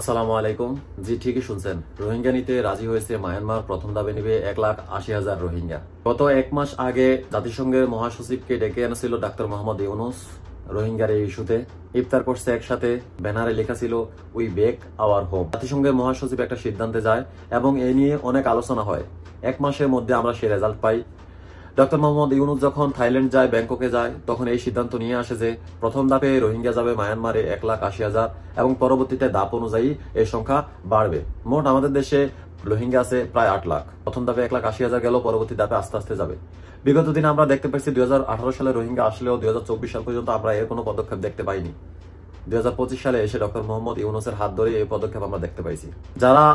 আসসালামু আলাইকুম। জি ঠিকই শুনছেন, রোহিঙ্গা নিতে রাজি হয়েছে মায়ানমার। প্রথম দাবি নিবে 1,80,000 রোহিঙ্গা। গত এক মাস আগে জাতিসংঘের মহাসচিবকে ডেকে এনেছিল ডাক্তার মোহাম্মদ ইউনুস রোহিঙ্গার এই ইস্যুতে। ইফতার করছে একসাথে, ব্যানারে লেখা ছিল উই বেক আওয়ার হোম। জাতিসংঘের মহাসচিব একটা সিদ্ধান্তে যায় এবং এ নিয়ে অনেক আলোচনা হয়। এক মাসের মধ্যে আমরা সে রেজাল্ট পাই। ডক্টর মোহাম্মদ ইউনুস যখন থাইল্যান্ড যায়, ব্যাংককে যায়, তখন এই সিদ্ধান্ত নিয়ে আসে যে প্রথম ধাপে রোহিঙ্গা যাবে মায়ানমারে 1,80,000 এবং পরবর্তীতে ধাপ অনুযায়ী এর সংখ্যা বাড়বে। মোট আমাদের দেশে রোহিঙ্গা আছে প্রায় 8 লাখ। প্রথম ধাপে 1,80,000 গেল, পরবর্তী ধাপে আস্তে আস্তে যাবে। বিগত দিনে আমরা দেখতে পাচ্ছি 2018 সালে রোহিঙ্গা আসলেও 2024 সাল পর্যন্ত আমরা এর কোনো পদক্ষেপ দেখতে পাইনি। 2025 সালে এসে ডক্টর মোহাম্মদ ইউনুসের হাত ধরে এই পদক্ষেপ আমরা দেখতে পাইছি। যারা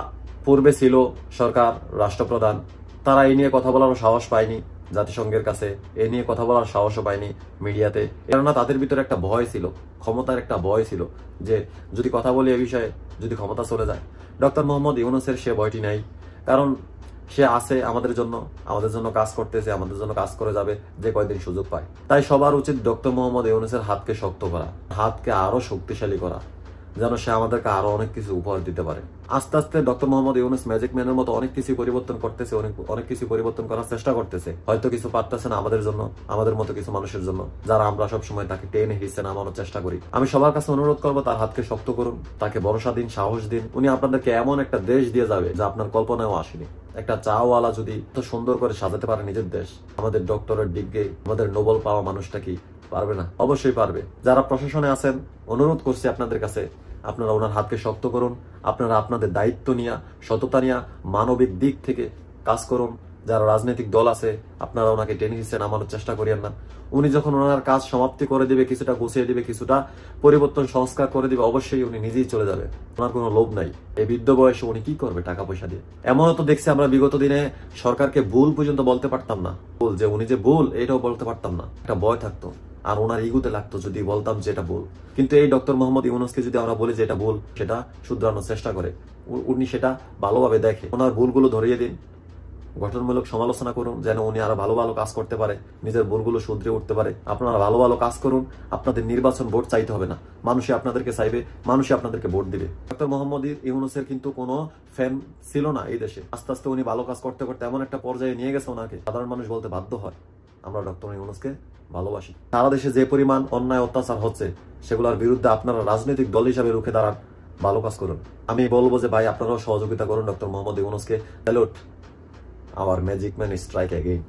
পূর্বে ছিল সরকার, রাষ্ট্রপ্রধান, তারা এই নিয়ে কথা বলারও সাহস পায়নি জাতিসংঘের কাছে, এ নিয়ে কথা বলার সাহসও পায়নি মিডিয়াতে। কেননা তাদের ভিতরে একটা ভয় ছিল, ক্ষমতার একটা ভয় ছিল, যে যদি কথা বলি এ বিষয়ে, যদি ক্ষমতা চলে যায়। ডক্টর মোহাম্মদ ইউনুসের সে ভয়টি নাই, কারণ সে আছে আমাদের জন্য কাজ করতেছে, আমাদের জন্য কাজ করে যাবে যে কয়দিন সুযোগ পায়। তাই সবার উচিত ডক্টর মোহাম্মদ ইউনুসের হাতকে শক্ত করা, হাতকে আরো শক্তিশালী করা, যেন সে আমাদেরকে আরো অনেক কিছু উপহার দিতে পারে। আস্তে আস্তে ডক্টর মোহাম্মদ ইউনুস ম্যাজিক ম্যানের মতো অনেক কিছু পরিবর্তন করতেছে, অনেক কিছু পরিবর্তন করার চেষ্টা করতেছে। হয়তো কিছু পারতেছে না আমাদের জন্য, আমাদের মতো কিছু মানুষের জন্য, যারা আমরা সবসময় তাকে টেনে হিসেবে নামানোর চেষ্টা করি। আমি সবার কাছে অনুরোধ করবো, তার হাতকে শক্ত করুন, তাকে ভরসা দিন, সাহস দিন। উনি আপনাদেরকে এমন একটা দেশ দিয়ে যাবে যা আপনার কল্পনায়ও আসেনি। একটা চাওয়ালা যদি এত সুন্দর করে সাজাতে পারে নিজের দেশ, আমাদের ডক্টরের ডিগ্রি, আমাদের নোবেল পাওয়া মানুষটা কি পারবে না? অবশ্যই পারবে। যারা প্রশাসনে আছেন, অনুরোধ করছি আপনাদের কাছে, আপনারা ওনার হাতকে শক্ত করুন। আপনারা আপনাদের দায়িত্ব নিয়ে, সততা নিয়ে, মানবিক দিক থেকে কাজ করুন। যারা রাজনৈতিক দল আছে, আপনারা ওনাকে টেনে হিসেবে নামানোর চেষ্টা করিয়েন না। উনি যখন ওনার কাজ সমাপ্তি করে দিবে, কিছুটা গুছিয়ে দিবে, কিছুটা পরিবর্তন সংস্কার করে দিবে, অবশ্যই উনি নিজেই চলে যাবে। ওনার কোনো লোভ নাই। এই বৃদ্ধ বয়সে উনি কি করবে টাকা পয়সা দিয়ে? এমনও তো দেখছি আমরা বিগত দিনে সরকারকে ভুল পর্যন্ত বলতে পারতাম না, ভুল যে উনি যে ভুল এটাও বলতে পারতাম না। একটা ভয় থাকতো, আর ওনার ইগুতে লাগতো যদি বলতাম যে এটা ভুল। কিন্তু এই ডক্টর মোহাম্মদ ইউনুসকে যদি আমরা বলি যে এটা ভুল, সেটা শুধরানোর চেষ্টা করে, উনি সেটা ভালোভাবে দেখে। ওনার ভুলগুলো ধরিয়ে দিন, গঠনমূলক সমালোচনা করুন, যেন উনি আরো ভালো ভালো কাজ করতে পারে, নিজের ভুলগুলো শুধরে উঠতে পারে। আপনারা ভালো ভালো কাজ করুন। আপনাদের নির্বাচন ভোট চাইতে হবে না, মানুষই আপনাদেরকে চাইবে, মানুষই আপনাদেরকে ভোট দিবে। ডক্টর মোহাম্মদ ইউনুসের কিন্তু কোনো ফ্যান ছিল না এই দেশে। আস্তে আস্তে উনি ভালো কাজ করতে করতে এমন একটা পর্যায়ে নিয়ে গেছে ওনাকে, সাধারণ মানুষ বলতে বাধ্য হয় আমরা ডক্টর ইউনুসকে ভালোবাসি। সারা দেশে যে পরিমাণ অন্যায় অত্যাচার হচ্ছে, সেগুলোর বিরুদ্ধে আপনারা রাজনৈতিক দল হিসাবে রুখে দাঁড়ান, ভালো কাজ করুন। আমি বলবো যে ভাই, আপনারাও সহযোগিতা করুন ডক্টর মোহাম্মদ ইউনুসকে। Salute, our magic man strike again.